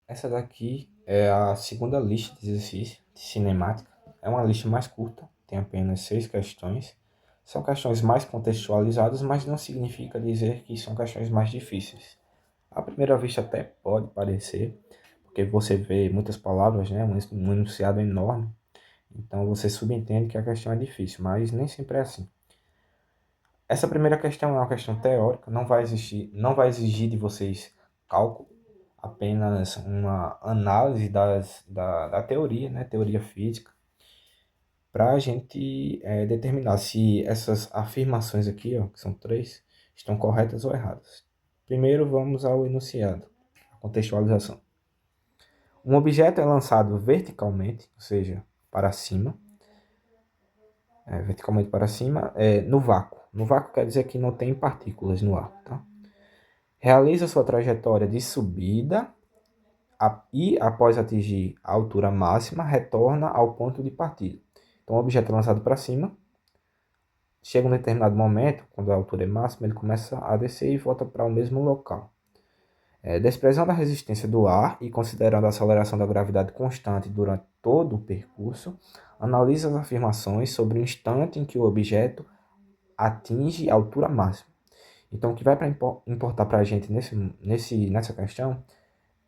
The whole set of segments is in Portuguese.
Essa daqui é a segunda lista de exercício de cinemática. É uma lista mais curta, tem apenas 6 questões. São questões mais contextualizadas, mas não significa dizer que são questões mais difíceis. À primeira vista até pode parecer, porque você vê muitas palavras, né, um enunciado enorme, então você subentende que a questão é difícil, mas nem sempre é assim. Essa primeira questão é uma questão teórica, não vai exigir de vocês cálculo, apenas uma análise da teoria, né, teoria física, para a gente determinar se essas afirmações aqui, ó, que são três, estão corretas ou erradas. Primeiro vamos ao enunciado, a contextualização. Um objeto é lançado verticalmente, ou seja, para cima, verticalmente para cima, no vácuo. No vácuo quer dizer que não tem partículas no ar, tá? Realiza sua trajetória de subida e, após atingir a altura máxima, retorna ao ponto de partida. Então, o objeto é lançado para cima, chega um determinado momento, quando a altura é máxima, ele começa a descer e volta para o mesmo local. Desprezando a resistência do ar e considerando a aceleração da gravidade constante durante todo o percurso, analisa as afirmações sobre o instante em que o objeto atinge a altura máxima. Então, o que vai importar para a gente nessa questão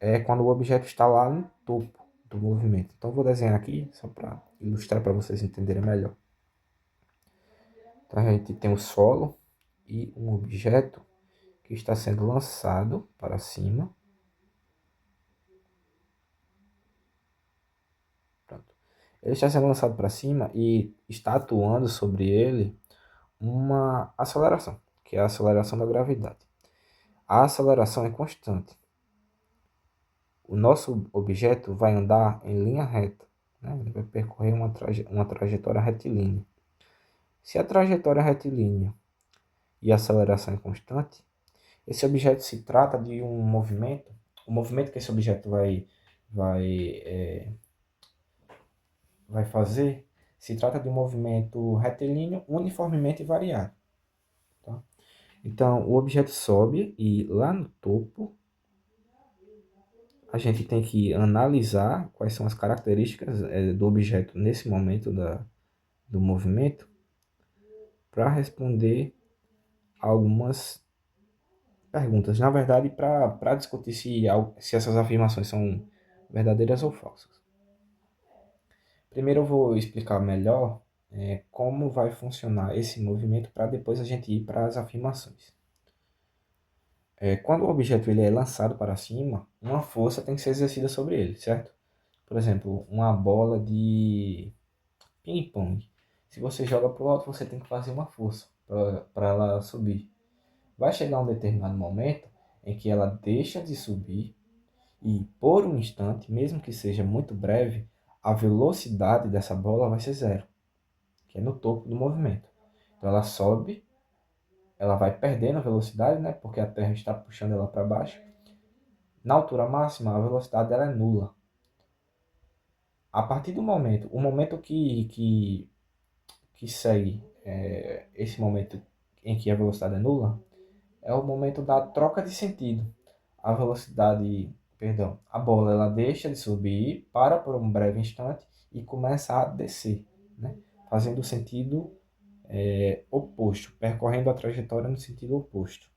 é quando o objeto está lá no topo do movimento. Então, eu vou desenhar aqui só para ilustrar para vocês entenderem melhor. Então, a gente tem o solo e um objeto que está sendo lançado para cima. Pronto. Ele está sendo lançado para cima e está atuando sobre ele uma aceleração, que é a aceleração da gravidade. A aceleração é constante. O nosso objeto vai andar em linha reta, né? Ele vai percorrer uma trajetória retilínea. Se a trajetória é retilínea e a aceleração é constante, esse objeto se trata de um movimento. O movimento que esse objeto vai, vai fazer se trata de um movimento retilíneo uniformemente variado. Tá? Então, o objeto sobe e lá no topo a gente tem que analisar quais são as características do objeto nesse momento do movimento para responder algumas perguntas. Na verdade, para discutir se essas afirmações são verdadeiras ou falsas. Primeiro eu vou explicar melhor como vai funcionar esse movimento para depois a gente ir para as afirmações. Quando o objeto ele é lançado para cima, uma força tem que ser exercida sobre ele, certo? Por exemplo, uma bola de ping-pong. Se você joga para o alto, você tem que fazer uma força para ela subir. Vai chegar um determinado momento em que ela deixa de subir e, por um instante, mesmo que seja muito breve, a velocidade dessa bola vai ser zero, que é no topo do movimento. Então ela sobe, ela vai perdendo a velocidade, né, porque a Terra está puxando ela para baixo. Na altura máxima, a velocidade dela é nula. A partir do momento, o momento que segue esse momento em que a velocidade é nula, é o momento da troca de sentido. A velocidade, perdão, a bola ela deixa de subir, para por um breve instante e começa a descer, né? Fazendo o sentido oposto, percorrendo a trajetória no sentido oposto.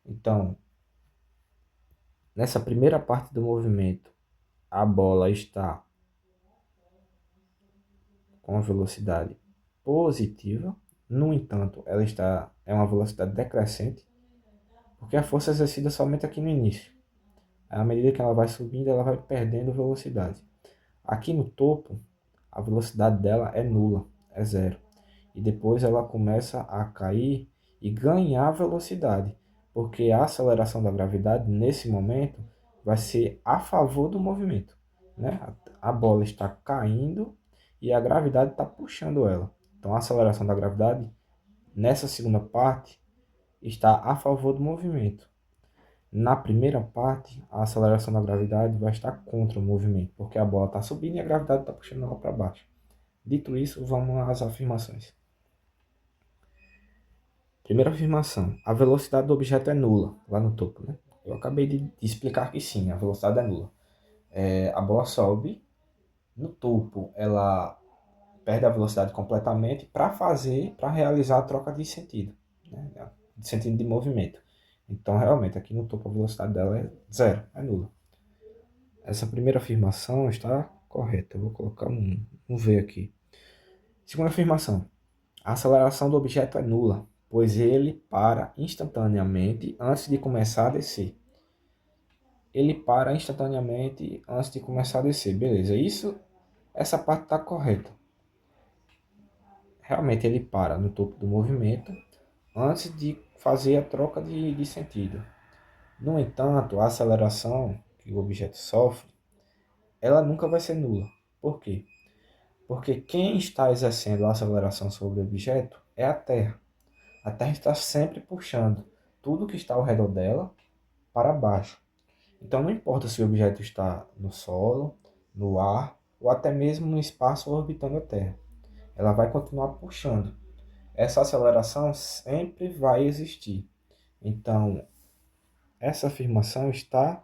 Então, nessa primeira parte do movimento, a bola está com a velocidade positiva, no entanto, é uma velocidade decrescente, porque a força é exercida somente aqui no início. À medida que ela vai subindo, ela vai perdendo velocidade. Aqui no topo, a velocidade dela é nula, é zero. E depois ela começa a cair e ganhar velocidade, porque a aceleração da gravidade, nesse momento, vai ser a favor do movimento. Né? A bola está caindo e a gravidade está puxando ela. Então a aceleração da gravidade, nessa segunda parte, está a favor do movimento. Na primeira parte, a aceleração da gravidade vai estar contra o movimento, porque a bola está subindo e a gravidade está puxando ela para baixo. Dito isso, vamos às afirmações. Primeira afirmação: a velocidade do objeto é nula, lá no topo, né? Eu acabei de explicar que sim, a velocidade é nula. A bola sobe, no topo ela perde a velocidade completamente para realizar a troca de sentido, né? De sentido de movimento. Então, realmente, aqui no topo a velocidade dela é zero, é nula. Essa primeira afirmação está correta. Eu vou colocar um V aqui. Segunda afirmação. A aceleração do objeto é nula, pois ele para instantaneamente antes de começar a descer. Ele para instantaneamente antes de começar a descer. Beleza, essa parte está correta. Realmente ele para no topo do movimento antes de fazer a troca de sentido. No entanto, a aceleração que o objeto sofre, ela nunca vai ser nula. Por quê? Porque quem está exercendo a aceleração sobre o objeto é a Terra. A Terra está sempre puxando tudo que está ao redor dela para baixo. Então não importa se o objeto está no solo, no ar ou até mesmo no espaço orbitando a Terra. Ela vai continuar puxando. Essa aceleração sempre vai existir. Então, essa afirmação está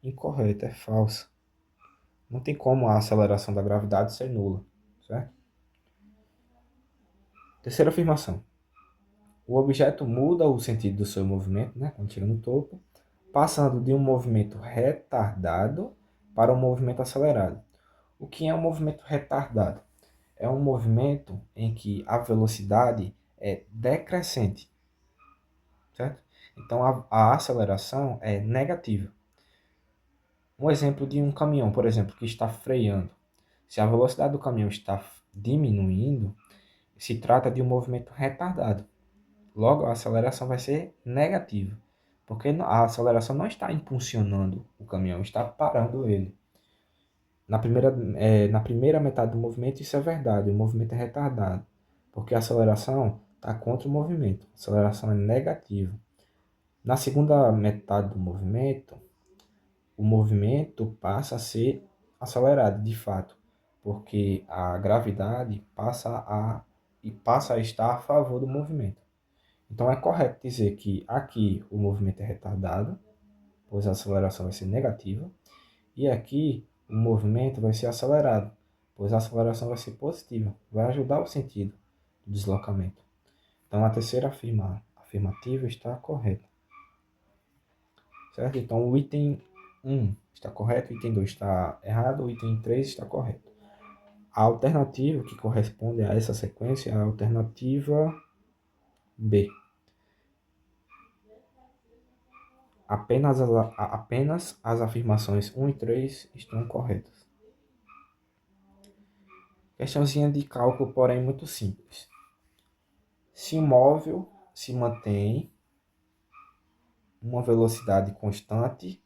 incorreta, é falsa. Não tem como a aceleração da gravidade ser nula, certo? Terceira afirmação. O objeto muda o sentido do seu movimento, né, quando chega no topo, passando de um movimento retardado para um movimento acelerado. O que é um movimento retardado? É um movimento em que a velocidade é decrescente, certo? Então a aceleração é negativa. Um exemplo de um caminhão, por exemplo, que está freando. Se a velocidade do caminhão está diminuindo, se trata de um movimento retardado. Logo, a aceleração vai ser negativa, porque a aceleração não está impulsionando o caminhão, está parando ele. Na primeira metade do movimento, isso é verdade, o movimento é retardado, porque a aceleração está contra o movimento, a aceleração é negativa. Na segunda metade do movimento, o movimento passa a ser acelerado, de fato, porque a gravidade passa a estar a favor do movimento. Então é correto dizer que aqui o movimento é retardado, pois a aceleração vai ser negativa, e aqui o movimento vai ser acelerado, pois a aceleração vai ser positiva, vai ajudar o sentido do deslocamento. Então a terceira afirmativa está correta. Certo? Então o item 1 está correto, o item 2 está errado, o item 3 está correto. A alternativa que corresponde a essa sequência é a alternativa B. Apenas as afirmações 1 e 3 estão corretas. Questãozinha de cálculo, porém muito simples. Se um móvel se mantém uma velocidade constante,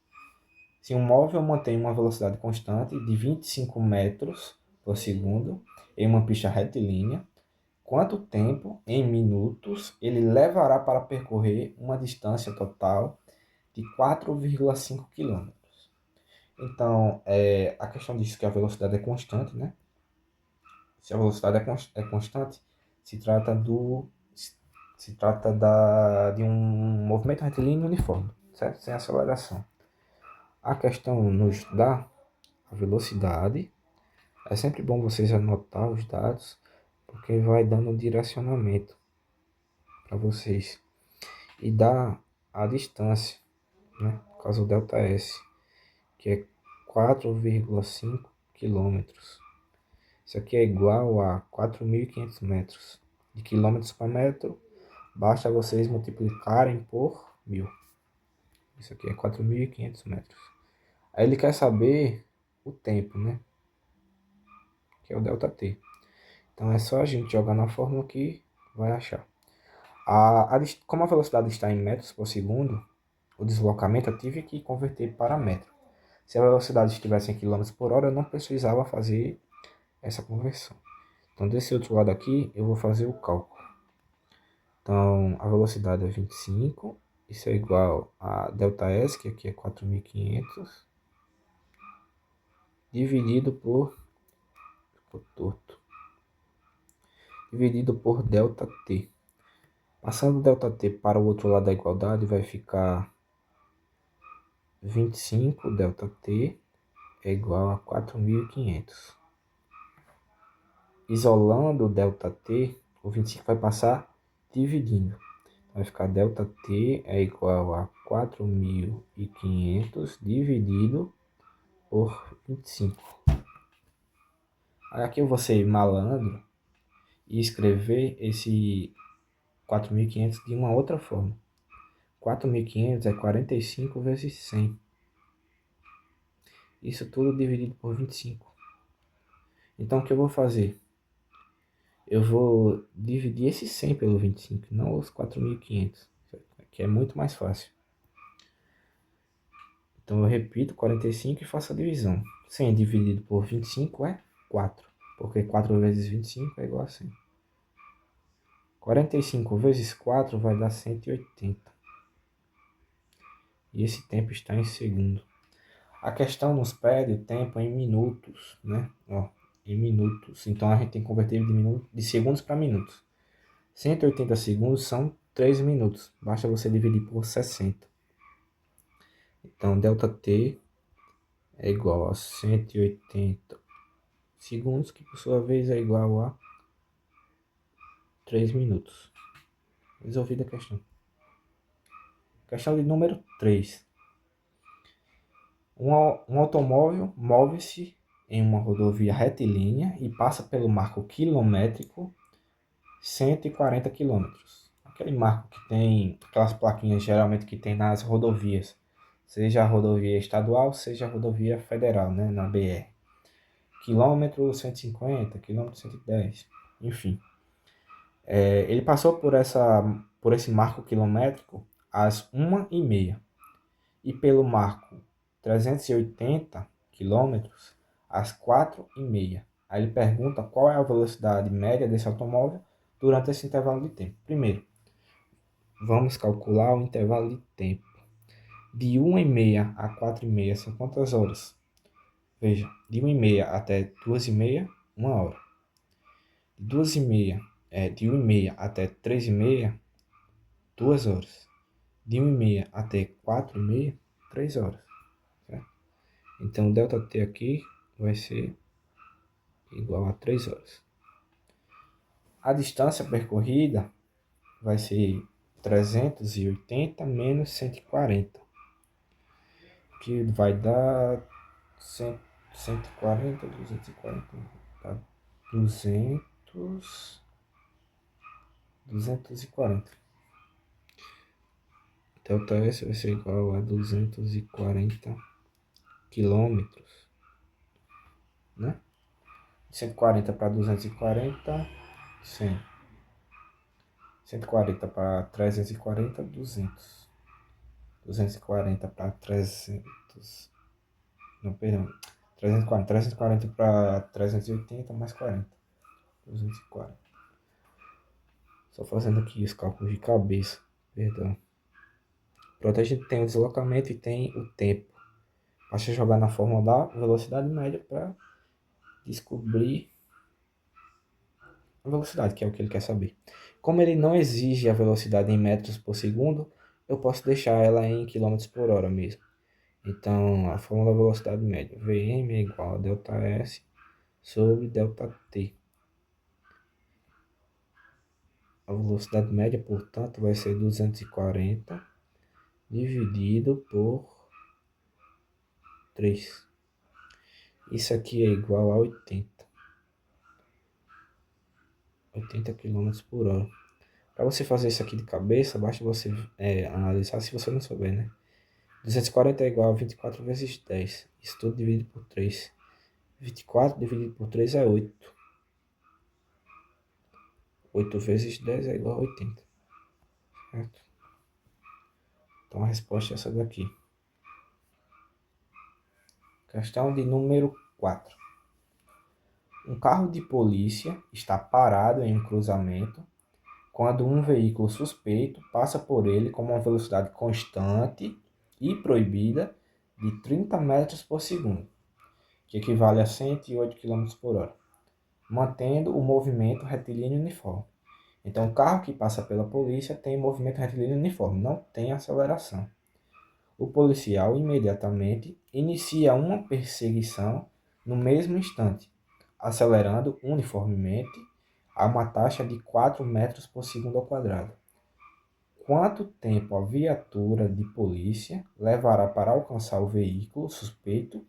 se um móvel mantém uma velocidade constante de 25 metros por segundo em uma pista retilínea, quanto tempo, em minutos, ele levará para percorrer uma distância total de 4,5 km? Então, a questão diz que a velocidade é constante, né? Se a velocidade é constante, se trata de um movimento retilíneo uniforme, certo? Sem aceleração. A questão nos dá a velocidade. É sempre bom vocês anotar os dados, porque vai dando um direcionamento para vocês. E dá a distância, né? Por causa do ΔS, que é 4,5 quilômetros. Isso aqui é igual a 4.500 metros. De quilômetros por metro, basta vocês multiplicarem por 1.000. Isso aqui é 4.500 metros. Aí ele quer saber o tempo, né? Que é o ΔT. Então é só a gente jogar na fórmula que vai achar. Como a velocidade está em metros por segundo, o deslocamento eu tive que converter para metro. Se a velocidade estivesse em quilômetros por hora, eu não precisava fazer essa conversão. Então, desse outro lado aqui, eu vou fazer o cálculo. Então, a velocidade é 25, isso é igual a ΔS, que aqui é 4.500, dividido dividido por ΔT. Passando ΔT para o outro lado da igualdade, vai ficar 25 ΔT é igual a 4.500. Isolando o ΔT, o 25 vai passar dividindo. Vai ficar ΔT é igual a 4.500 dividido por 25. Aí aqui eu vou ser malandro e escrever esse 4.500 de uma outra forma. 4.500 é 45 vezes 100. Isso tudo dividido por 25. Então o que eu vou fazer? Eu vou dividir esse 100 pelo 25, não os 4.500, que é muito mais fácil. Então eu repito 45 e faço a divisão. 100 dividido por 25 é 4, porque 4 vezes 25 é igual a 100. 45 vezes 4 vai dar 180. E esse tempo está em segundo. A questão nos pede o tempo em minutos, né? Ó, em minutos. Então a gente tem que converter de segundos para minutos. 180 segundos são 3 minutos. Basta você dividir por 60. Então ΔT é igual a 180 segundos, que por sua vez é igual a 3 minutos. Resolvida a questão. Questão de número 3. Um automóvel move-se em uma rodovia retilínea e passa pelo marco quilométrico 140 quilômetros. Aquele marco que tem aquelas plaquinhas geralmente que tem nas rodovias, seja a rodovia estadual, seja a rodovia federal, né, na BR. Quilômetro 150, quilômetro 110, enfim. Ele passou por esse marco quilométrico às 1h30 e pelo marco 380 quilômetros às 4h30. Aí ele pergunta qual é a velocidade média desse automóvel durante esse intervalo de tempo. Primeiro, vamos calcular o intervalo de tempo. De 1h30 a 4h30 são quantas horas? Veja, de 1h30 até 2h30, 1 hora. De 1h30 até 3h30, 2 horas. De 1h30 até 4h30, 3 horas. Certo? Então o ΔT aqui vai ser igual a 3 horas. A distância percorrida vai ser 380 menos 140, que vai dar 140, 240, tá? 240. Delta S vai ser igual a 240 quilômetros, né? 140 para 240, 100. 140 para 340, 200. 240 para 300. Não, perdão. 340 para 380 mais 40. 240. Só fazendo aqui os cálculos de cabeça. Perdão. Pronto, a gente tem o deslocamento e tem o tempo. Basta jogar na fórmula da velocidade média para descobrir a velocidade, que é o que ele quer saber. Como ele não exige a velocidade em metros por segundo, eu posso deixar ela em quilômetros por hora mesmo. Então, a fórmula da velocidade média, Vm é igual a ΔS sobre ΔT. A velocidade média, portanto, vai ser 240 dividido por 3. Isso aqui é igual a 80 km por hora. Para você fazer isso aqui de cabeça, basta você analisar se você não souber, né? 240 é igual a 24 vezes 10. Isso tudo dividido por 3. 24 dividido por 3 é 8. 8 vezes 10 é igual a 80. Certo? Então a resposta é essa daqui. Questão de número 4. Um carro de polícia está parado em um cruzamento quando um veículo suspeito passa por ele com uma velocidade constante e proibida de 30 metros por segundo, que equivale a 108 km por hora, mantendo o movimento retilíneo uniforme. Então, o carro que passa pela polícia tem movimento retilíneo uniforme, não tem aceleração. O policial imediatamente inicia uma perseguição no mesmo instante, acelerando uniformemente a uma taxa de 4 metros por segundo ao quadrado. Quanto tempo a viatura de polícia levará para alcançar o veículo suspeito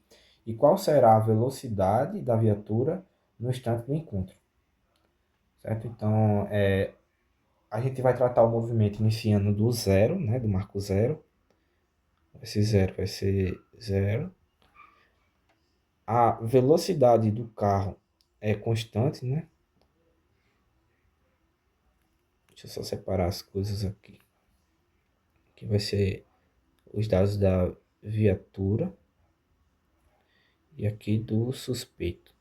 e qual será a velocidade da viatura no instante do encontro? Certo? Então, a gente vai tratar o movimento iniciando do zero, né, do marco zero. Esse zero vai ser zero. A velocidade do carro é constante, né? Deixa eu só separar as coisas aqui. Aqui vai ser os dados da viatura e aqui do suspeito.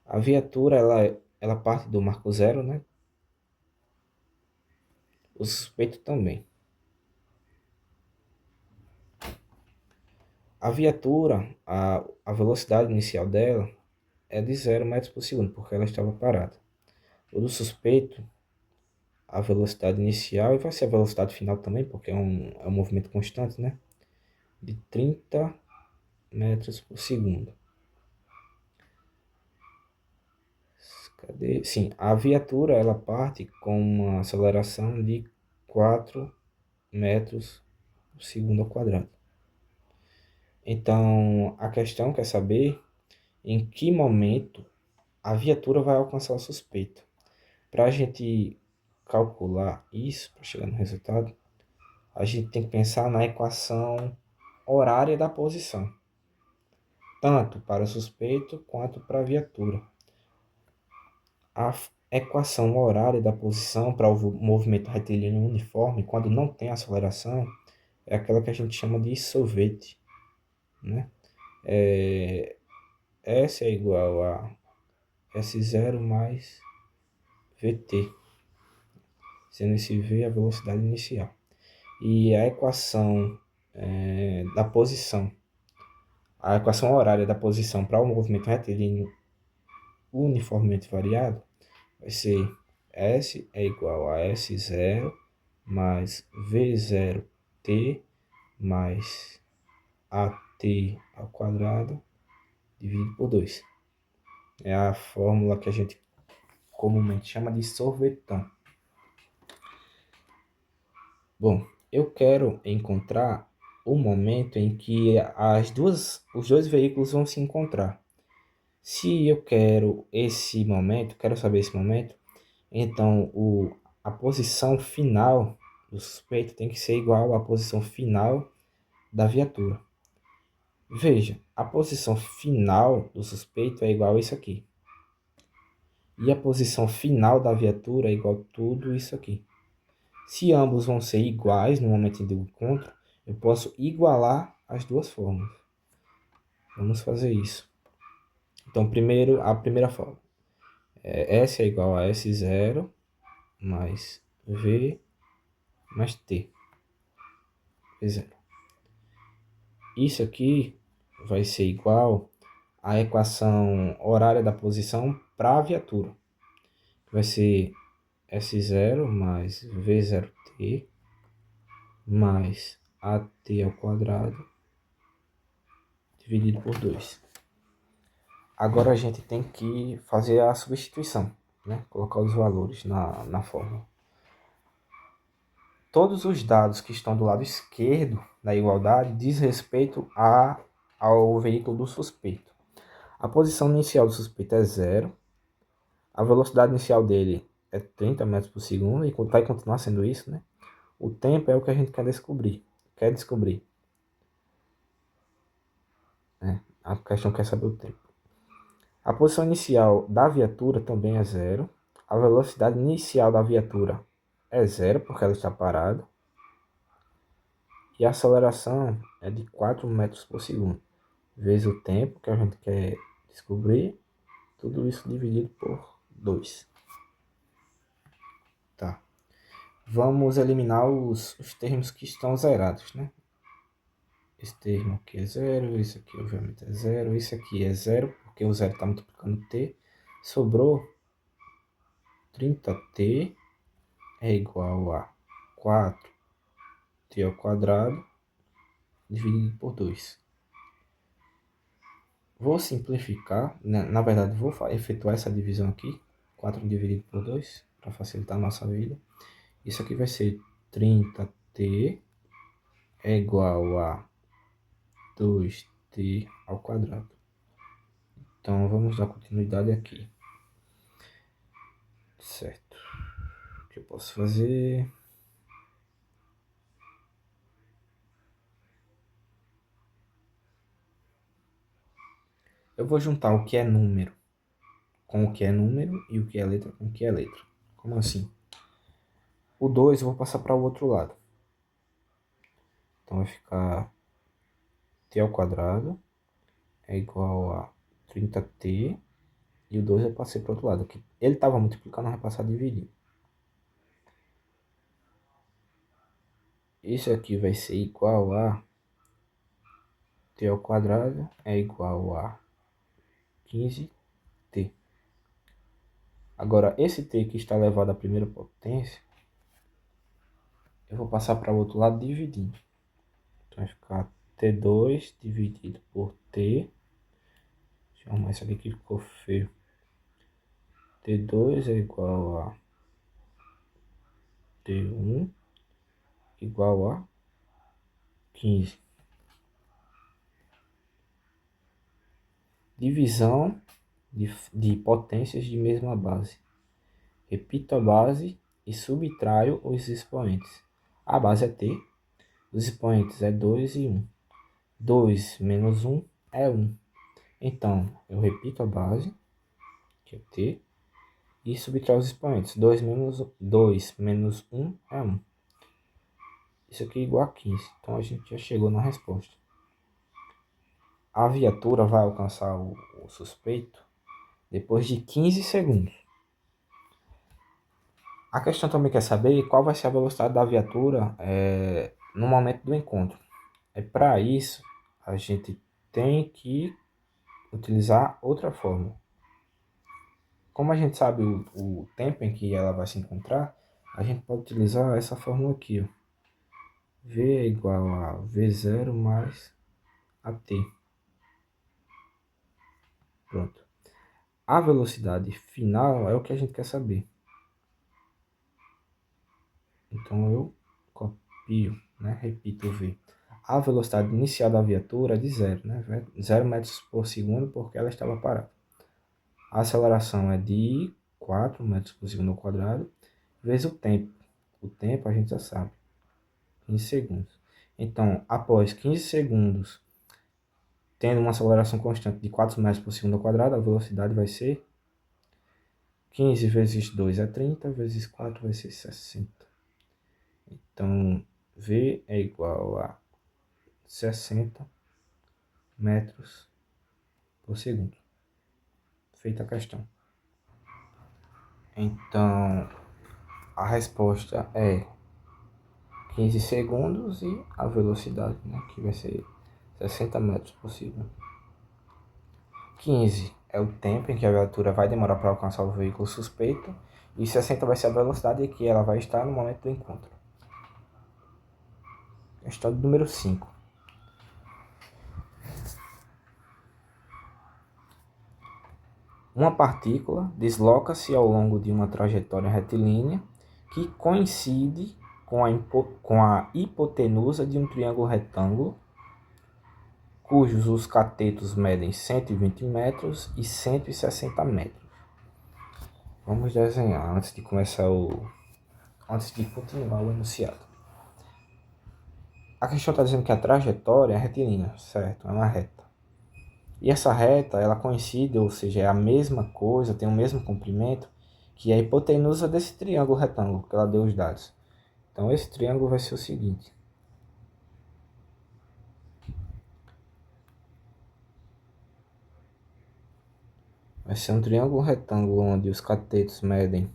A viatura, ela parte do marco zero, né? O suspeito também. A viatura, a velocidade inicial dela é de 0 metros por segundo, porque ela estava parada. O do suspeito, a velocidade inicial, e vai ser a velocidade final também, porque é um movimento constante, né? De 30 metros por segundo. Cadê? Sim, a viatura, ela parte com uma aceleração de 4 metros por segundo ao quadrado. Então, a questão quer saber em que momento a viatura vai alcançar o suspeito. Para a gente calcular isso, para chegar no resultado, a gente tem que pensar na equação horária da posição, tanto para o suspeito quanto para a viatura. A equação horária da posição para o movimento retilíneo uniforme, quando não tem aceleração, é aquela que a gente chama de sorvete, né? S é igual a S0 mais VT, sendo esse V a velocidade inicial. E a equação da posição, a equação horária da posição para o movimento retilíneo uniformemente variado vai ser S é igual a S0 mais V0t mais AT ao quadrado dividido por 2. É a fórmula que a gente comumente chama de sorvetão. Bom, eu quero encontrar o momento em que os dois veículos vão se encontrar. Se eu quero esse momento, quero saber esse momento, então a posição final do suspeito tem que ser igual à posição final da viatura. Veja, a posição final do suspeito é igual a isso aqui. E a posição final da viatura é igual a tudo isso aqui. Se ambos vão ser iguais no momento do encontro, eu posso igualar as duas formas. Vamos fazer isso. Então, primeiro, a primeira forma. S é igual a S0 mais V mais T. V0. Isso aqui vai ser igual à equação horária da posição para a viatura. Vai ser S0 mais V0T mais AT ao quadrado dividido por 2. Agora a gente tem que fazer a substituição, né? Colocar os valores na fórmula. Todos os dados que estão do lado esquerdo da igualdade diz respeito ao veículo do suspeito. A posição inicial do suspeito é 0. A velocidade inicial dele é 30 metros por segundo e vai continuar sendo isso, né? O tempo é o que a gente quer descobrir. A questão quer saber o tempo. A posição inicial da viatura também é 0. A velocidade inicial da viatura é 0, porque ela está parada. E a aceleração é de 4 metros por segundo. Vezes o tempo que a gente quer descobrir. Tudo isso dividido por 2. Tá. Vamos eliminar os termos que estão zerados, né? Esse termo aqui é 0, esse aqui obviamente é 0, esse aqui é 0, porque o 0 está multiplicando t. Sobrou 30t é igual a 4 t ao quadrado dividido por 2. Vou simplificar, na verdade vou efetuar essa divisão aqui, 4 dividido por 2, para facilitar a nossa vida. Isso aqui vai ser 30t é igual a 2t ao quadrado. Então vamos dar continuidade aqui. Certo. O que eu posso fazer? Eu vou juntar o que é número com o que é número e o que é letra com o que é letra. Como assim? O 2 eu vou passar para o outro lado. Então vai ficar t ao quadrado é igual a 30t. E o 2 eu passei para o outro lado. Aqui. Ele estava multiplicando, vai passar a dividir. Isso aqui vai ser igual a t ao quadrado é igual a 15t. Agora, esse t que está elevado à primeira potência, eu vou passar para o outro lado dividindo. Então vai ficar t2 dividido por t. Deixa eu arrumar isso aqui que ficou feio. T2 é igual a T1 igual a 15. Divisão de potências de mesma base. Repito a base e subtraio os expoentes. A base é t, os expoentes é 2 e 1. 2 menos 1 é 1. Então, eu repito a base, que é t, e subtraio os expoentes. 2 menos 1 é 1. Isso aqui é igual a 15. Então, a gente já chegou na resposta. A viatura vai alcançar o suspeito depois de 15 segundos. A questão também quer saber qual vai ser a velocidade da viatura no momento do encontro. Para isso, a gente tem que utilizar outra fórmula. Como a gente sabe o tempo em que ela vai se encontrar, a gente pode utilizar essa fórmula aqui. Ó. V é igual a V0 mais AT. Pronto. A velocidade final é o que a gente quer saber. Então eu copio, né? Repito o V. A velocidade inicial da viatura é de 0, né? 0 metros por segundo porque ela estava parada. A aceleração é de 4 metros por segundo ao quadrado, vezes o tempo. O tempo a gente já sabe, 15 segundos. Então, após 15 segundos, tendo uma aceleração constante de 4 metros por segundo ao quadrado, a velocidade vai ser 15 vezes 2 é 30, vezes 4 vai ser 60. Então, V é igual a 60 metros por segundo. Feita a questão. Então, a resposta é 15 segundos e a velocidade, né, que vai ser 60 metros por segundo. 15 é o tempo em que a viatura vai demorar para alcançar o veículo suspeito e 60 vai ser a velocidade em que ela vai estar no momento do encontro. Questão número 5. Uma partícula desloca-se ao longo de uma trajetória retilínea que coincide com a hipotenusa de um triângulo retângulo, cujos os catetos medem 120 metros e 160 metros. Vamos desenhar antes de continuar o enunciado. A questão está dizendo que a trajetória é retilínea, certo? É uma reta. E essa reta, ela coincide, ou seja, é a mesma coisa, tem o mesmo comprimento, que é a hipotenusa desse triângulo retângulo, que ela deu os dados. Então, esse triângulo vai ser o seguinte. Vai ser um triângulo retângulo onde os catetos medem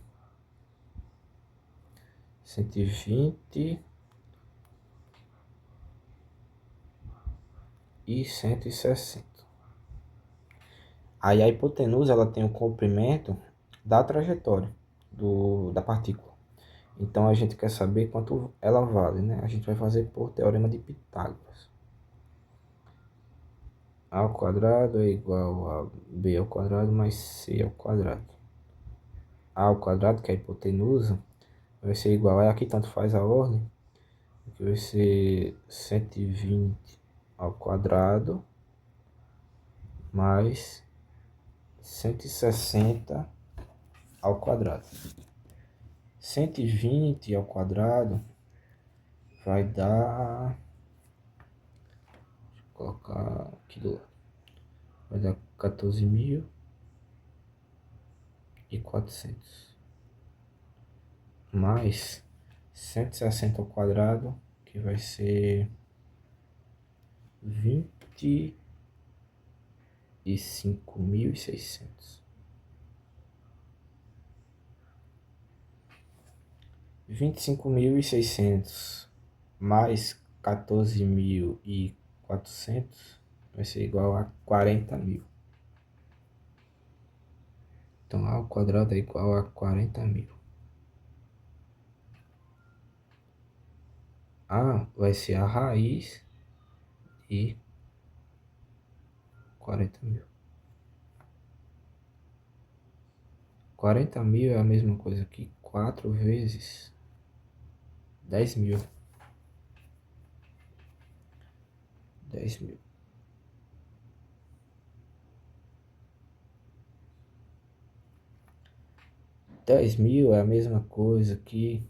120 e 160. Aí a hipotenusa ela tem o comprimento da trajetória da partícula. Então a gente quer saber quanto ela vale, né? A gente vai fazer por teorema de Pitágoras. A ao quadrado é igual a b ao quadrado mais c ao quadrado. A ao quadrado, que é a hipotenusa, vai ser igual a, aqui tanto faz a ordem, que vai ser 120 ao quadrado mais 160 ao quadrado. 120 ao quadrado vai dar, deixa eu colocar aqui do lado, vai dar 14.400 mais 160 ao quadrado, que vai ser 25.600. 25.600 mais 14.400 vai ser igual a 40.000. Então A ao quadrado é igual a 40.000. A vai ser a raiz de 40.000. 40.000 é a mesma coisa que 4 vezes 10.000. 10.000. 10.000 é a mesma coisa que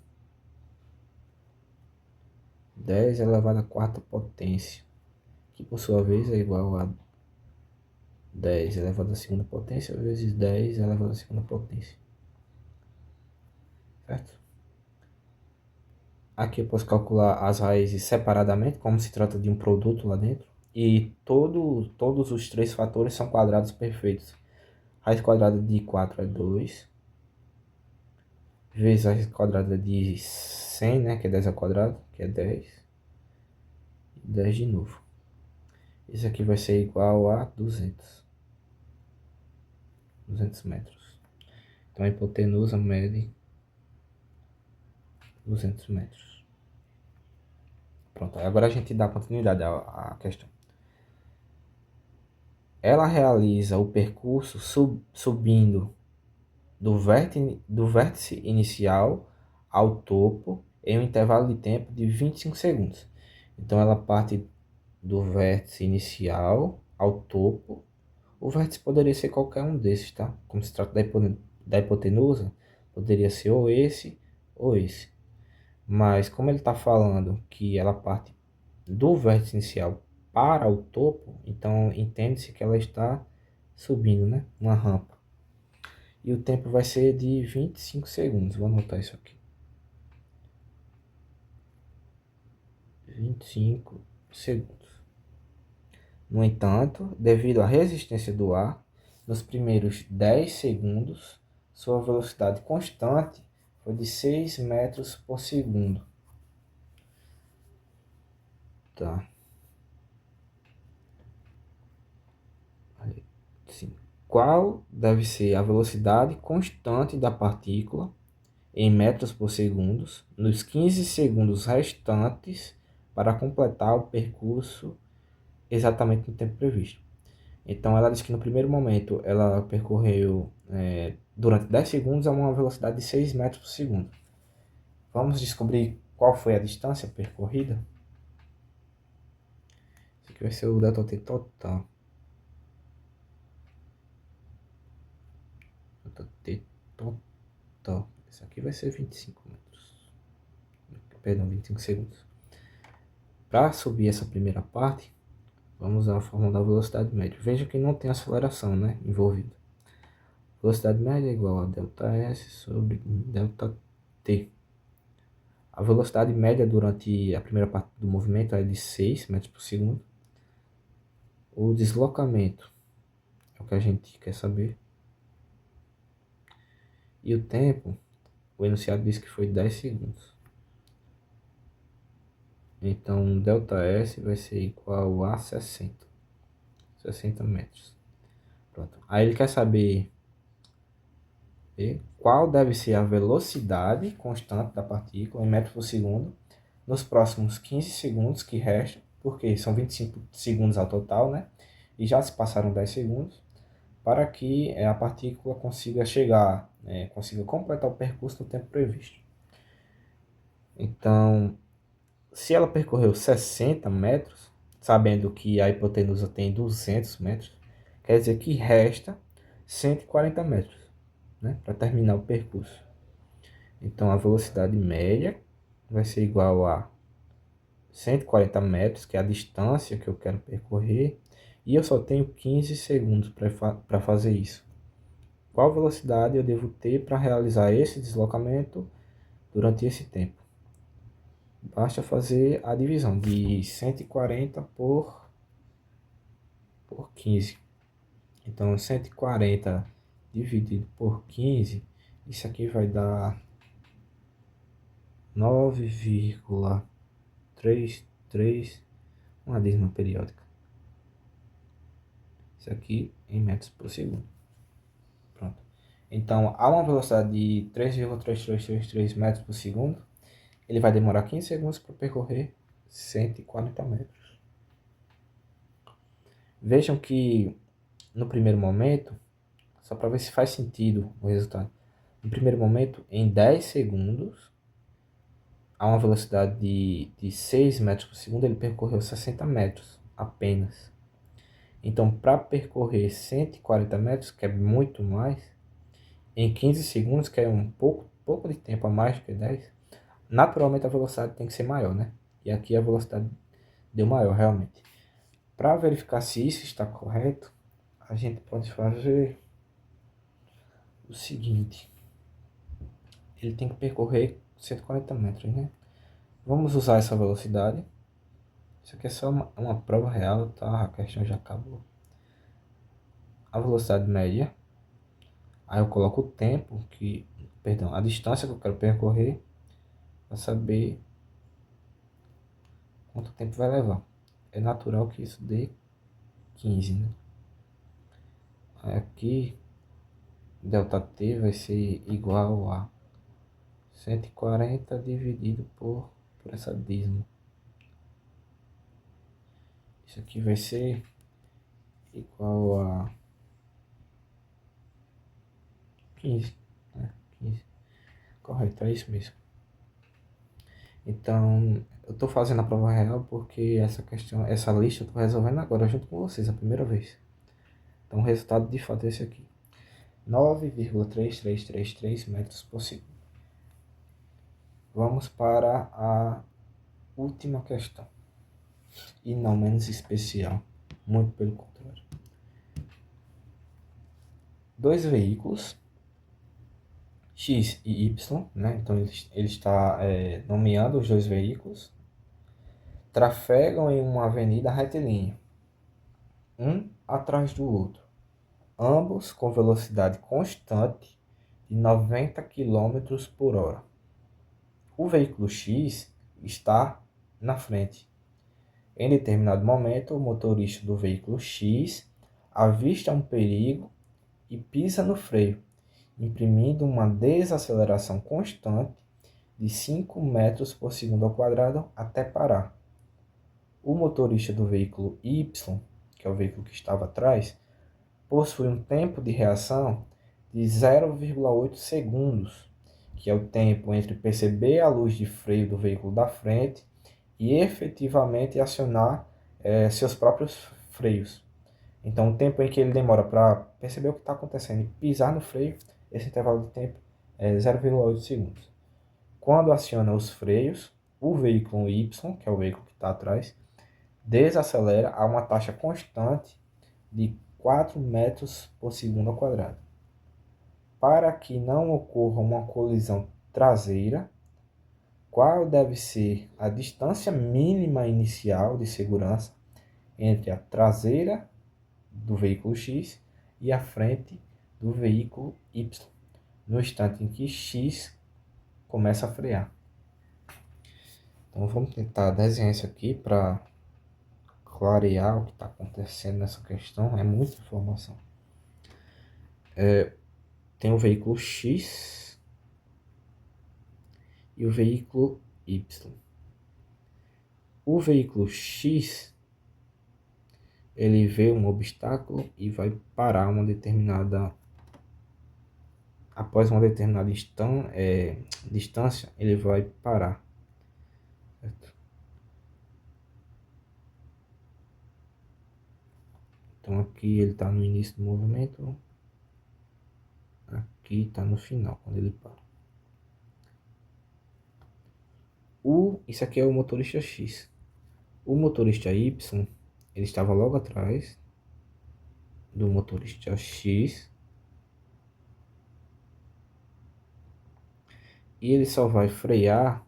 10 elevado à quarta potência, que por sua vez é igual a 10 elevado à segunda potência vezes 10 elevado à segunda potência. Certo? Aqui eu posso calcular as raízes separadamente, como se trata de um produto lá dentro. E todos os três fatores são quadrados perfeitos. Raiz quadrada de 4 é 2. Vezes a raiz quadrada de 100, né? Que é 10 ao quadrado, que é 10. E 10 de novo. Isso aqui vai ser igual a 200 metros. Então a hipotenusa mede 200 metros. Pronto, agora a gente dá continuidade à questão. Ela realiza o percurso subindo do vértice inicial ao topo em um intervalo de tempo de 25 segundos. Então ela parte do vértice inicial ao topo. O vértice poderia ser qualquer um desses, tá? Como se trata da hipotenusa, poderia ser ou esse ou esse. Mas como ele está falando que ela parte do vértice inicial para o topo, então entende-se que ela está subindo, né? Uma rampa. E o tempo vai ser de 25 segundos. Vou anotar isso aqui. 25 segundos. No entanto, devido à resistência do ar, nos primeiros 10 segundos, sua velocidade constante foi de 6 metros por segundo. Tá. Sim. Qual deve ser a velocidade constante da partícula em metros por segundo nos 15 segundos restantes para completar o percurso exatamente no tempo previsto? Então ela disse que no primeiro momento ela percorreu durante 10 segundos a uma velocidade de 6 metros por segundo. Vamos descobrir qual foi a distância percorrida? Isso aqui vai ser o delta T total. Delta T total. Isso aqui vai ser 25 metros. Perdão, 25 segundos. Para subir essa primeira parte, vamos usar a fórmula da velocidade média. Veja que não tem aceleração, né, envolvida. Velocidade média é igual a ΔS sobre ΔT. A velocidade média durante a primeira parte do movimento é de 6 metros por segundo. O deslocamento é o que a gente quer saber. E o tempo, o enunciado diz que foi 10 segundos. Então, ΔS vai ser igual a 60 metros. Pronto. Aí ele quer saber E qual deve ser a velocidade constante da partícula em metros por segundo nos próximos 15 segundos que restam, porque são 25 segundos ao total, né? E já se passaram 10 segundos, para que a partícula consiga chegar, consiga completar o percurso no tempo previsto. Então, se ela percorreu 60 metros, sabendo que a hipotenusa tem 200 metros, quer dizer que resta 140 metros, né, para terminar o percurso. Então, a velocidade média vai ser igual a 140 metros, que é a distância que eu quero percorrer, e eu só tenho 15 segundos para fazer isso. Qual velocidade eu devo ter para realizar esse deslocamento durante esse tempo? Basta fazer a divisão de 140 por 15. Então, 140 dividido por 15, isso aqui vai dar 9,33, uma dízima periódica. Isso aqui em metros por segundo. Pronto. Então, a uma velocidade de 3,3333 metros por segundo, ele vai demorar 15 segundos para percorrer 140 metros. Vejam que no primeiro momento, só para ver se faz sentido o resultado, no primeiro momento, em 10 segundos, a uma velocidade de 6 metros por segundo, ele percorreu 60 metros apenas. Então, para percorrer 140 metros, que é muito mais, em 15 segundos, que é um pouco de tempo a mais do que 10, naturalmente a velocidade tem que ser maior, né? E aqui a velocidade deu maior, realmente. Para verificar se isso está correto, a gente pode fazer o seguinte. Ele tem que percorrer 140 metros, né? Vamos usar essa velocidade. Isso aqui é só uma prova real, tá? A questão já acabou. A velocidade média. Aí eu coloco o tempo perdão, a distância que eu quero percorrer para saber quanto tempo vai levar. É natural que isso dê 15, né? Aí aqui, ΔT vai ser igual a 140 dividido por essa dízima. Isso aqui vai ser igual a 15, né? 15. Correto, é isso mesmo. Então, eu estou fazendo a prova real porque essa lista eu estou resolvendo agora junto com vocês, a primeira vez. Então, o resultado de fato é esse aqui. 9,3333 metros por segundo. Vamos para a última questão. E não menos especial. Muito pelo contrário. Dois veículos, X e Y, né? Então ele está nomeando os dois veículos, trafegam em uma avenida retilínea, um atrás do outro, ambos com velocidade constante de 90 km por hora. O veículo X está na frente. Em determinado momento, o motorista do veículo X avista um perigo e pisa no freio, imprimindo uma desaceleração constante de 5 metros por segundo ao quadrado até parar. O motorista do veículo Y, que é o veículo que estava atrás, possui um tempo de reação de 0,8 segundos, que é o tempo entre perceber a luz de freio do veículo da frente e efetivamente acionar seus próprios freios. Então, o tempo em que ele demora para perceber o que está acontecendo e pisar no freio, esse intervalo de tempo é 0,8 segundos. Quando aciona os freios, o veículo Y, que é o veículo que está atrás, desacelera a uma taxa constante de 4 metros por segundo ao quadrado. Para que não ocorra uma colisão traseira, qual deve ser a distância mínima inicial de segurança entre a traseira do veículo X e a frente do veículo Y, no instante em que X começa a frear? Então vamos tentar desenhar isso aqui para clarear o que está acontecendo nessa questão. É muita informação. tem o veículo X e o veículo Y. O veículo X, ele vê um obstáculo e vai parar após uma determinada distância, ele vai parar, certo? Então aqui ele está no início do movimento, aqui está no final, quando ele para. Isso aqui é o motorista X. O motorista Y, ele estava logo atrás do motorista X e ele só vai frear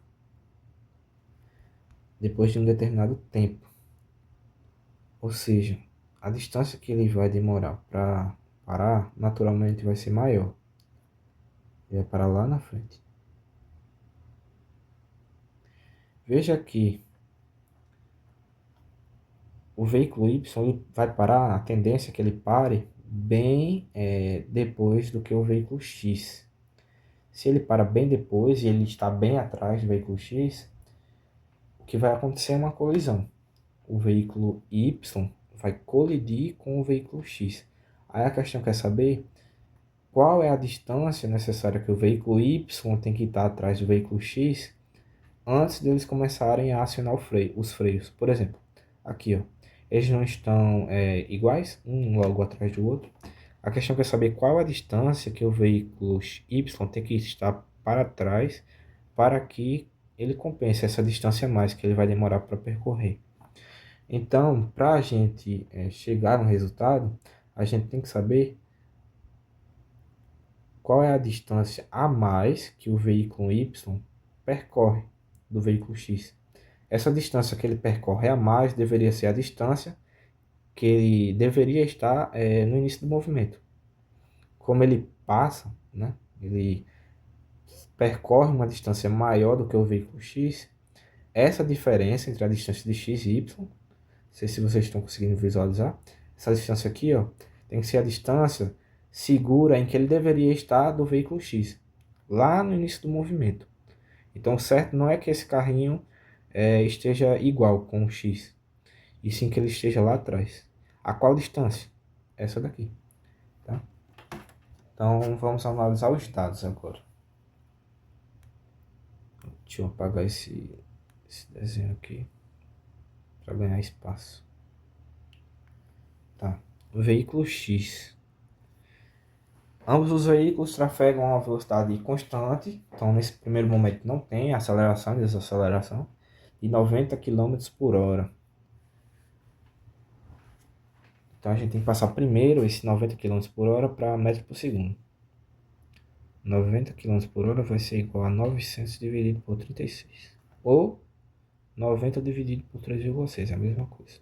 depois de um determinado tempo. Ou seja, a distância que ele vai demorar para parar, naturalmente vai ser maior. Ele vai parar lá na frente. Veja que o veículo Y ele vai parar, a tendência é que ele pare bem depois do que o veículo X. Se ele para bem depois e ele está bem atrás do veículo X, o que vai acontecer é uma colisão. O veículo Y vai colidir com o veículo X. Aí a questão quer saber qual é a distância necessária que o veículo Y tem que estar atrás do veículo X antes deles começarem a acionar os freios. Por exemplo, aqui, ó, eles não estão iguais, um logo atrás do outro. A questão é saber qual a distância que o veículo Y tem que estar para trás para que ele compense essa distância a mais que ele vai demorar para percorrer. Então, para a gente chegar no resultado, a gente tem que saber qual é a distância a mais que o veículo Y percorre do veículo X. Essa distância que ele percorre a mais deveria ser a distância que ele deveria estar no início do movimento. Como ele passa, né, ele percorre uma distância maior do que o veículo X, essa diferença entre a distância de X e Y, não sei se vocês estão conseguindo visualizar, essa distância aqui, ó, tem que ser a distância segura em que ele deveria estar do veículo X, lá no início do movimento. Então, certo não é que esse carrinho esteja igual com o X, e sim que ele esteja lá atrás. A qual distância? Essa daqui. Tá? Então, vamos analisar os dados agora. Deixa eu apagar esse desenho aqui para ganhar espaço. Tá. Veículo X. Ambos os veículos trafegam a uma velocidade constante, então nesse primeiro momento não tem aceleração e desaceleração, de 90 km por hora. Então a gente tem que passar primeiro esse 90 km por hora para metro por segundo. 90 km por hora vai ser igual a 900 dividido por 36. Ou 90 dividido por 3,6, é a mesma coisa.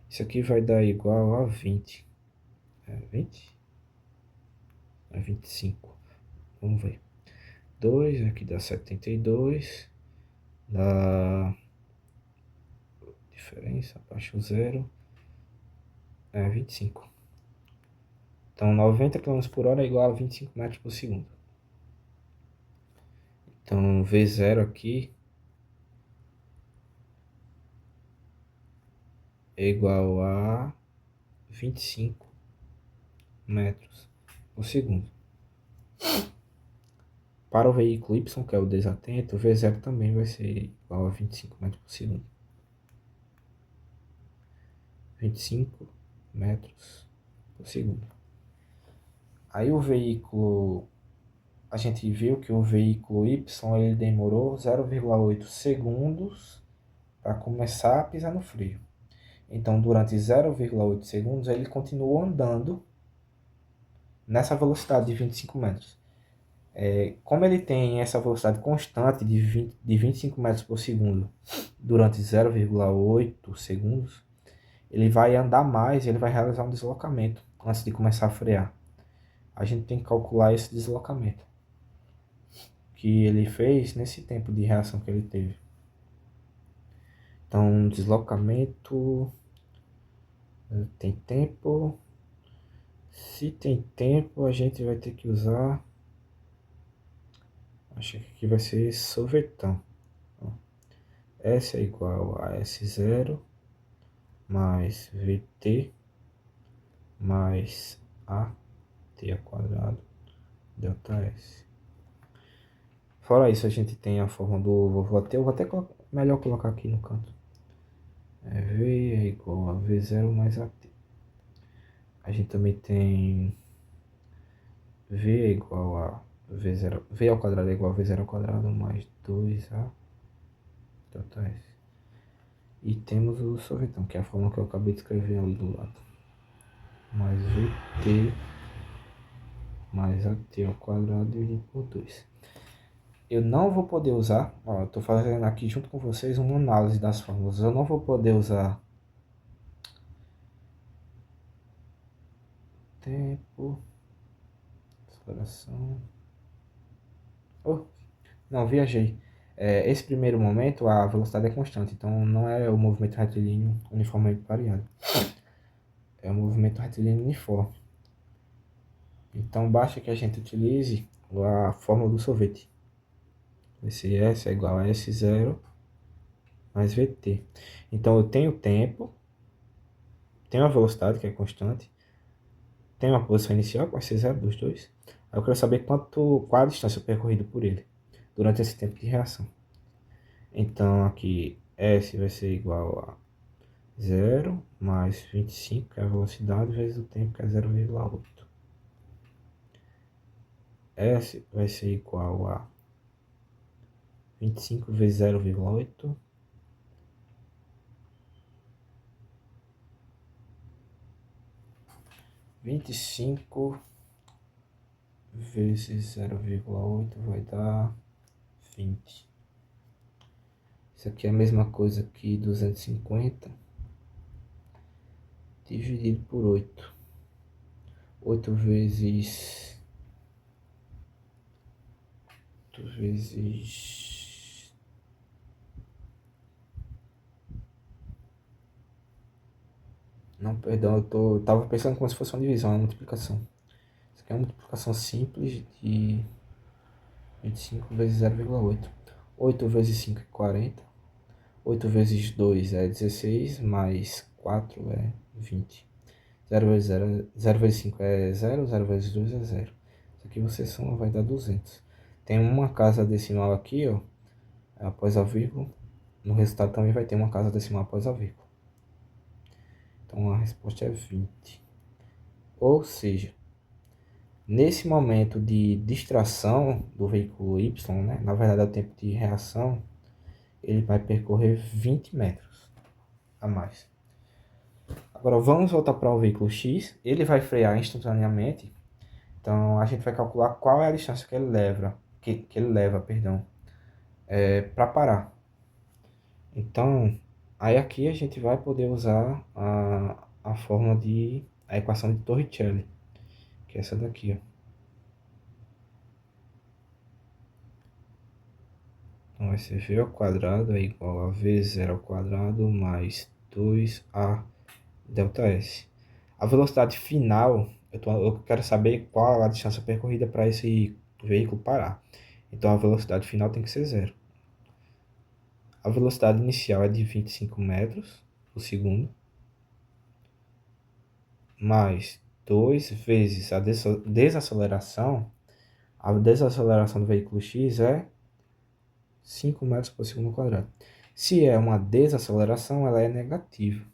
Isso aqui vai dar igual a 20. É 20? É 25. Vamos ver. 2, aqui dá 72. Dá diferença, abaixo o zero. É 25. Então 90 km por hora é igual a 25 metros por segundo. Então V0 aqui é igual a 25 metros por segundo. Para o veículo Y, que é o desatento, o V0 também vai ser igual a 25 metros por segundo. 25 metros por segundo. Aí o veículo, a gente viu que o veículo Y ele demorou 0,8 segundos para começar a pisar no freio. Então, durante 0,8 segundos, ele continuou andando nessa velocidade de 25 metros. Como ele tem essa velocidade constante de 25 metros por segundo durante 0,8 segundos, ele vai andar mais e ele vai realizar um deslocamento antes de começar a frear. A gente tem que calcular esse deslocamento que ele fez nesse tempo de reação que ele teve. Então, deslocamento tem tempo, Se tem tempo, a gente vai ter que usar. Acho que aqui vai ser sorvetão. S é igual a S0 mais VT mais AT ao quadrado delta S. Fora isso, a gente tem a forma do vovô AT. Eu vou até melhor colocar aqui no canto. V é igual a V0 mais AT. A gente também tem V é igual a V0. V ao quadrado é igual a V0 ao quadrado mais 2A delta S. E temos o sorvetão, que é a forma que eu acabei de escrever ali do lado. Mais VT mais AT ao quadrado dividido por 2. Eu não vou poder usar, ó, eu tô fazendo aqui junto com vocês uma análise das fórmulas. Eu não vou poder usar tempo, aceleração. Oh, não, viajei. Esse primeiro momento a velocidade é constante, então não é o movimento retilíneo uniformemente variado. É o movimento retilíneo uniforme. Então basta que a gente utilize a fórmula do sorvete. Esse S é igual a S0 mais VT. Então eu tenho tempo, tenho a velocidade que é constante, tenho a posição inicial que vai ser 0 dos dois. Aí eu quero saber qual a distância percorrida por ele durante esse tempo de reação. Então aqui S vai ser igual a 0 mais 25, que é a velocidade, vezes o tempo, que é 0,8. S vai ser igual a 25 vezes 0,8. 25 vezes 0,8 vai dar 20. Isso aqui é a mesma coisa que 250 dividido por 8. 8 vezes... 8 vezes... Não, perdão, eu tava pensando como se fosse uma divisão, uma multiplicação. Isso aqui é uma multiplicação simples de 25 vezes 0,8. 8 vezes 5 é 40. 8 vezes 2 é 16, mais 4 é 20. 0 vezes 5 é 0, 0 vezes 2 é 0. Isso aqui você soma, vai dar 200. Tem uma casa decimal aqui, ó, após a vírgula. No resultado também vai ter uma casa decimal após a vírgula. Então a resposta é 20. Ou seja, nesse momento de distração do veículo Y, né, na verdade é o tempo de reação, ele vai percorrer 20 metros a mais. Agora vamos voltar para o veículo X, ele vai frear instantaneamente, então a gente vai calcular qual é a distância que ele leva, para parar. Então, aí aqui a gente vai poder usar a fórmula a equação de Torricelli, que é essa daqui, ó. Então vai ser V ao quadrado é igual a V0 ao quadrado mais 2A delta S. A velocidade final, eu quero saber qual a distância percorrida para esse veículo parar. Então a velocidade final tem que ser zero. A velocidade inicial é de 25 metros por segundo, mais 2 vezes a desaceleração. A desaceleração do veículo X é 5 metros por segundo quadrado. Se é uma desaceleração, ela é negativa.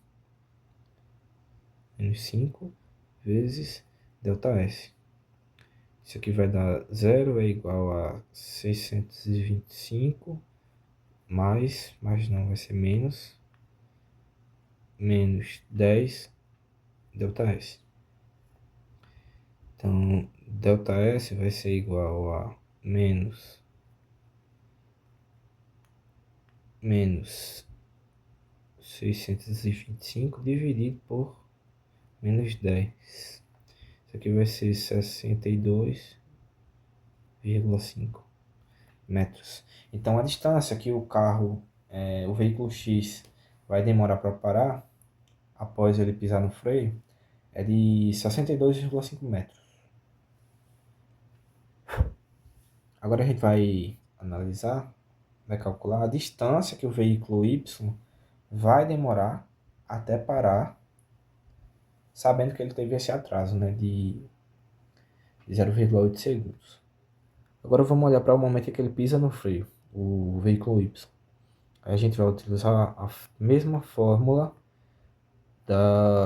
Menos 5 vezes ΔS. Isso aqui vai dar 0 é igual a 625 mais não, vai ser menos 10 ΔS. Então, ΔS vai ser igual a menos 625 dividido por menos 10. Isso aqui vai ser 62,5 metros. Então a distância que o veículo X vai demorar para parar, após ele pisar no freio, é de 62,5 metros. Agora a gente vai analisar, vai calcular a distância que o veículo Y vai demorar até parar, sabendo que ele teve esse atraso, né, de 0,8 segundos. Agora vamos olhar para o momento em que ele pisa no freio, o veículo Y. Aí a gente vai utilizar a mesma fórmula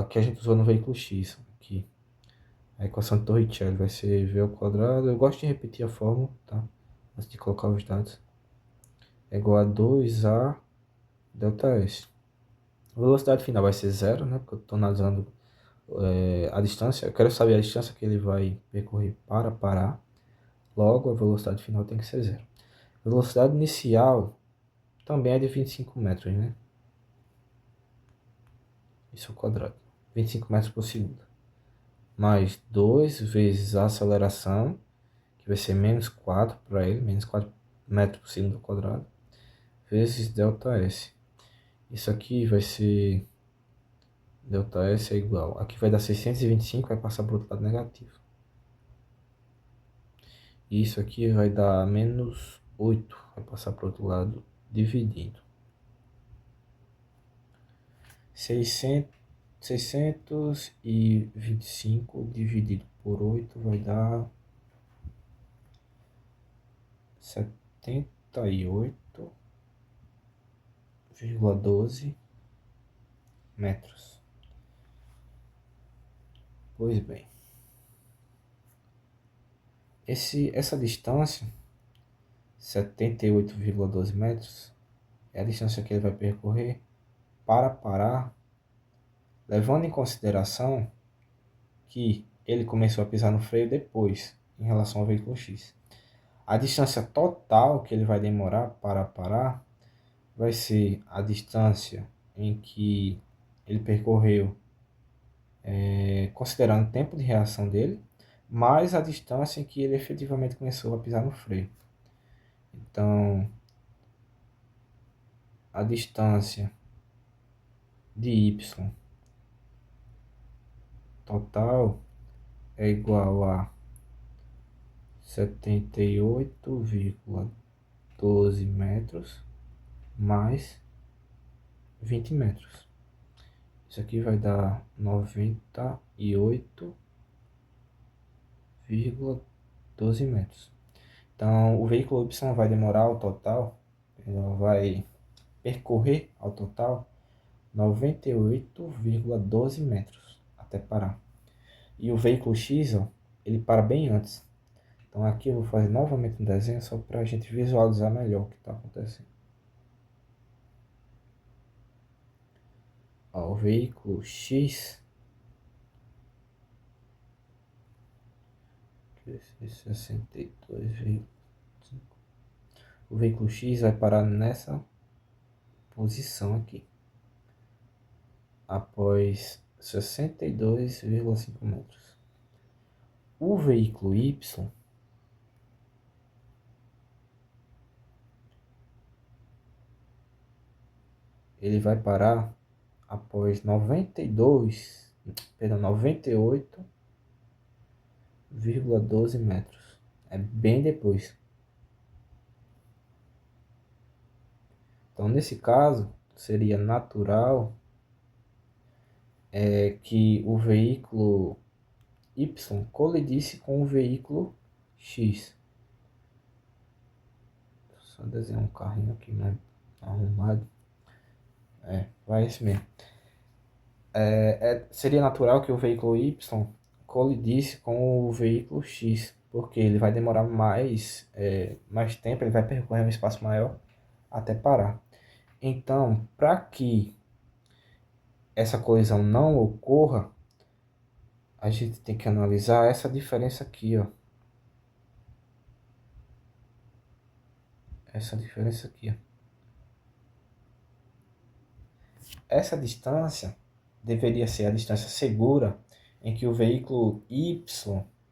que a gente usou no veículo X aqui. A equação de Torricelli vai ser v ao quadrado. Eu gosto de repetir a fórmula, tá? Antes de colocar os dados. É igual a 2a ΔS. A velocidade final vai ser zero, né? Porque eu estou analisando a distância. Eu quero saber a distância que ele vai percorrer para parar. Logo, a velocidade final tem que ser zero. A velocidade inicial também é de 25 metros, né? Isso ao quadrado. 25 metros por segundo. Mais 2 vezes a aceleração, que vai ser menos 4 para ele, menos 4 metros por segundo ao quadrado, vezes ΔS. Isso aqui vai ser, ΔS é igual, aqui vai dar 625, vai passar para o outro lado negativo. E isso aqui vai dar menos 8, vai passar para o outro lado dividindo. 625 dividido por 8 vai dar 78,12 metros. Pois bem, essa distância, 78,12 metros, é a distância que ele vai percorrer para parar, levando em consideração que ele começou a pisar no freio depois, em relação ao veículo X. A distância total que ele vai demorar para parar vai ser a distância em que ele percorreu, considerando o tempo de reação dele, mais a distância em que ele efetivamente começou a pisar no freio. Então, a distância de Y total é igual a 78,12 metros mais 20 metros. Isso aqui vai dar 98,12 metros. Então, o veículo Y vai demorar ao total, ele vai percorrer ao total 98,12 metros até parar. E o veículo X, ó, ele para bem antes. Então aqui eu vou fazer novamente um desenho só para a gente visualizar melhor o que está acontecendo. Ó, o veículo X, 62,5. O veículo X vai parar nessa posição aqui, após 62,5 metros. O veículo Y ele vai parar após 98,12 metros. É bem depois. Então, nesse caso, seria natural que o veículo Y colidisse com o veículo X. Só desenhar um carrinho aqui, né? Arrumado. Vai esse mesmo. Seria natural que o veículo Y colidisse com o veículo X, porque ele vai demorar mais tempo, ele vai percorrer um espaço maior até parar. Então, para que essa colisão não ocorra, a gente tem que analisar essa diferença aqui, ó. Essa diferença aqui, ó. Essa distância deveria ser a distância segura em que o veículo Y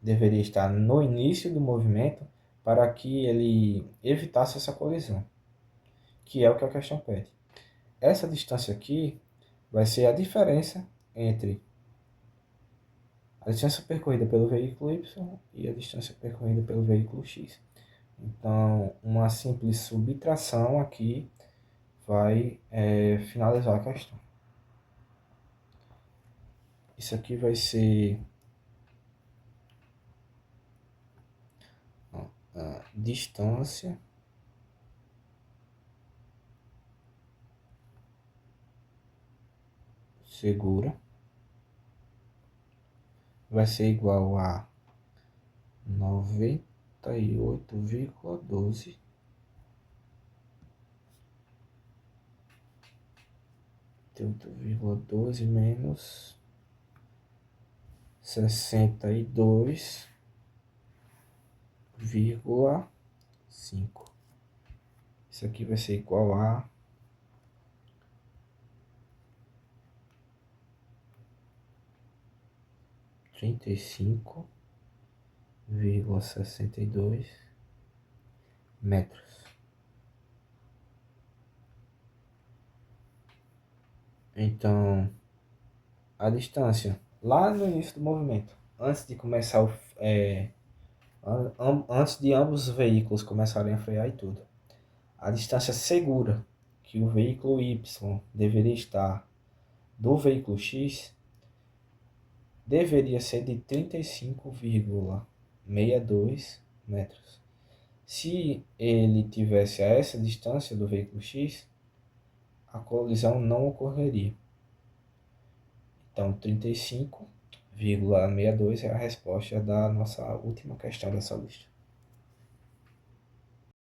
deveria estar no início do movimento para que ele evitasse essa colisão, que é o que a questão pede. Essa distância aqui vai ser a diferença entre a distância percorrida pelo veículo Y e a distância percorrida pelo veículo X. Então, uma simples subtração aqui vai finalizar a questão. Isso aqui vai ser a distância segura vai ser igual a 98,12 menos 62,5. Isso aqui vai ser igual a 35,62 metros. Então, a distância lá no início do movimento, antes de começar antes de ambos os veículos começarem a frear e tudo, a distância segura que o veículo Y deveria estar do veículo X deveria ser de 35,62 metros. Se ele tivesse a essa distância do veículo X, a colisão não ocorreria. Então, 35,62 é a resposta da nossa última questão dessa lista.